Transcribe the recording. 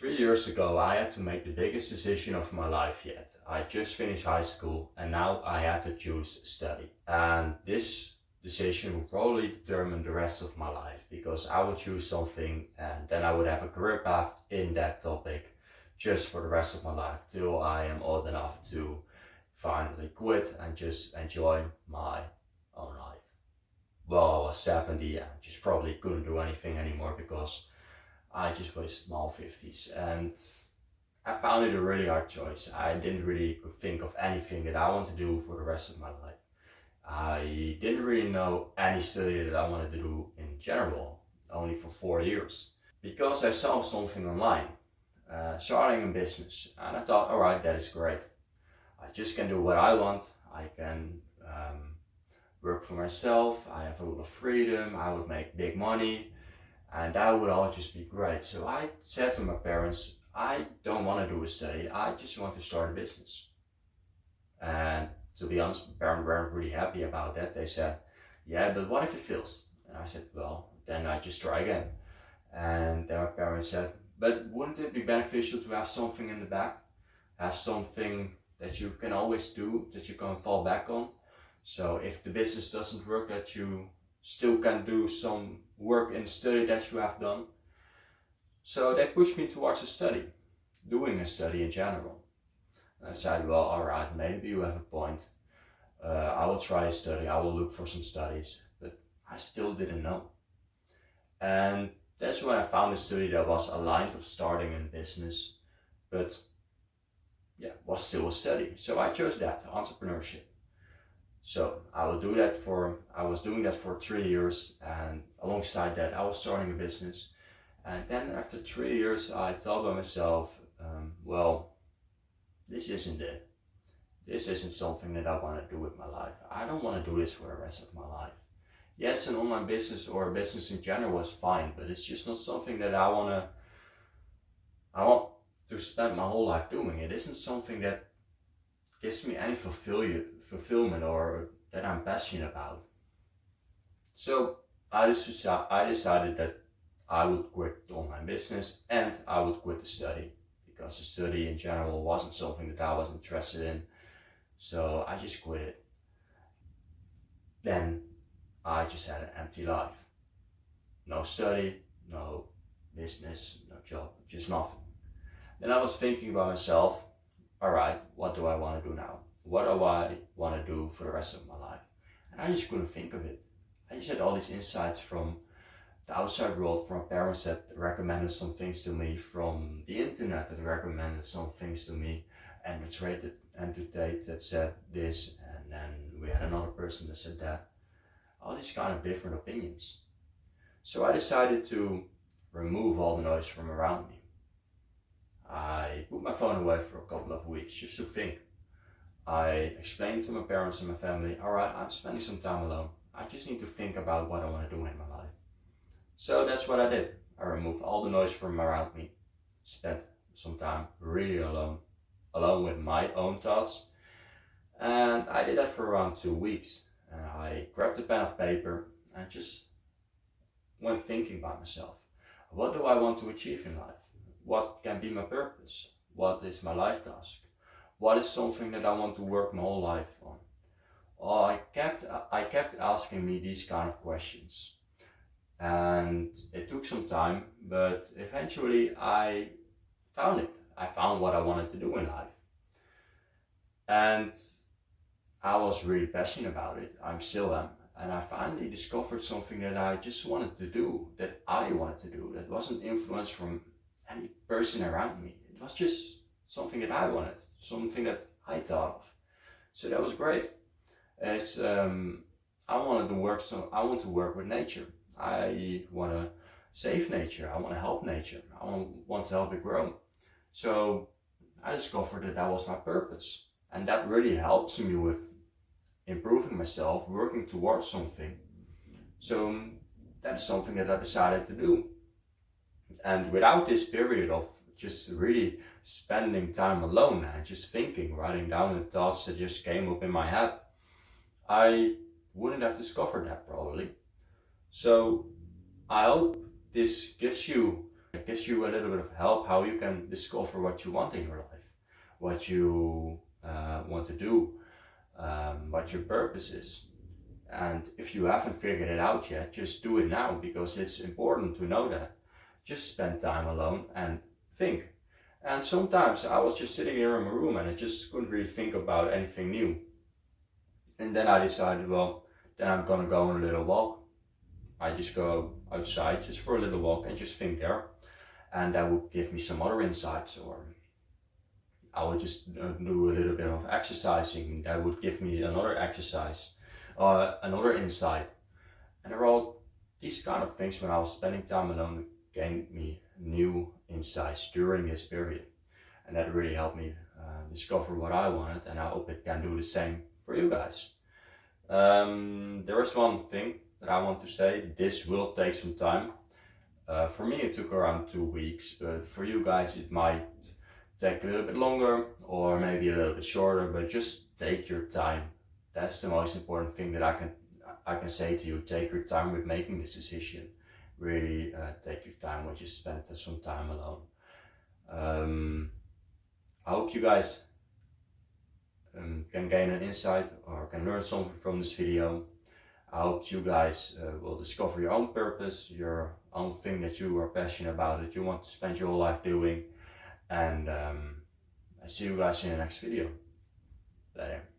3 years ago, I had to make the biggest decision of my life yet. I just finished high school and now I had to choose study. And this decision will probably determine the rest of my life because I would choose something and then I would have a career path in that topic just for the rest of my life till I am old enough to finally quit and just enjoy my own life. Well, I was 70 and just probably couldn't do anything anymore because I just wasted my 50s and I found it a really hard choice. I didn't really think of anything that I want to do for the rest of my life. I didn't really know any study that I wanted to do in general, only for 4 years. Because I saw something online, starting a business, and I thought, alright, that is great. I just can do what I want. I can work for myself. I have a lot of freedom. I would make big money. And that would all just be great. So I said to my parents, I don't want to do a study. I just want to start a business. And to be honest, my parents weren't really happy about that. They said, yeah, but what if it fails? And I said, well, then I just try again. And then my parents said, but wouldn't it be beneficial to have something in the back? Have something that you can always do, that you can fall back on. So if the business doesn't work, that you still can do some work in the study that you have done. So they pushed me towards a study, doing a study in general. And I said, well, alright, maybe you have a point. I will try a study, I will look for some studies, but I still didn't know. And that's when I found a study that was aligned of starting a business, but yeah, was still a study. So I chose that, entrepreneurship. So I was doing that for 3 years, and alongside that I was starting a business. And then after 3 years I thought by myself, well, this isn't it. This isn't something that I want to do with my life. I don't want to do this for the rest of my life. Yes, an online business or a business in general is fine, but it's just not something that I want to spend my whole life doing. It isn't something that gives me any fulfillment or that I'm passionate about. So I decided that I would quit the online business and I would quit the study because the study in general wasn't something that I was interested in. So I just quit it. Then I just had an empty life. No study, no business, no job, just nothing. Then I was thinking about myself, alright, what do I want to do now? What do I want to do for the rest of my life? And I just couldn't think of it. I just had all these insights from the outside world, from parents that recommended some things to me, from the internet that recommended some things to me, and to date that said this, and then we had another person that said that. All these kind of different opinions. So I decided to remove all the noise from around me. I put my phone away for a couple of weeks just to think. I explained to my parents and my family, alright, I'm spending some time alone. I just need to think about what I want to do in my life. So that's what I did. I removed all the noise from around me. Spent some time really alone with my own thoughts. And I did that for around 2 weeks. And I grabbed a pen of paper and just went thinking about myself. What do I want to achieve in life? What can be my purpose? What is my life task? What is something that I want to work my whole life on? I kept asking me these kind of questions. And it took some time, but eventually I found it. I found what I wanted to do in life. And I was really passionate about it. I still am. And I finally discovered something that I just wanted to do, that I wanted to do, that wasn't influenced from any person around me. It was just something that I wanted, something that I thought of. So that was great. As I want to work with nature. I want to save nature. I want to help nature. I want to help it grow. So I discovered that was my purpose, and that really helps me with improving myself, working towards something. So that's something that I decided to do. And without this period of just really spending time alone and just thinking, writing down the thoughts that just came up in my head, I wouldn't have discovered that probably. So I hope this gives you It gives you a little bit of help how you can discover what you want in your life, what you want to do, what your purpose is. And if you haven't figured it out yet, just do it now, because it's important to know that. Just spend time alone and think. And sometimes I was just sitting here in my room and I just couldn't really think about anything new. And then I decided, well, then I'm gonna go on a little walk. I just go outside just for a little walk and just think there. And that would give me some other insights, or I would just do a little bit of exercising. That would give me another exercise, another insight. And they're all these kind of things when I was spending time alone gained me new insights during this period. And that really helped me discover what I wanted, and I hope it can do the same for you guys. There is one thing that I want to say. This will take some time. For me it took around 2 weeks, but for you guys it might take a little bit longer or maybe a little bit shorter, but just take your time. That's the most important thing that I can say to you. Take your time with making this decision. Really take your time when you spend some time alone. I hope you guys can gain an insight or can learn something from this video. I hope you guys will discover your own purpose, your own thing that you are passionate about, that you want to spend your whole life doing. And I see you guys in the next video. Later.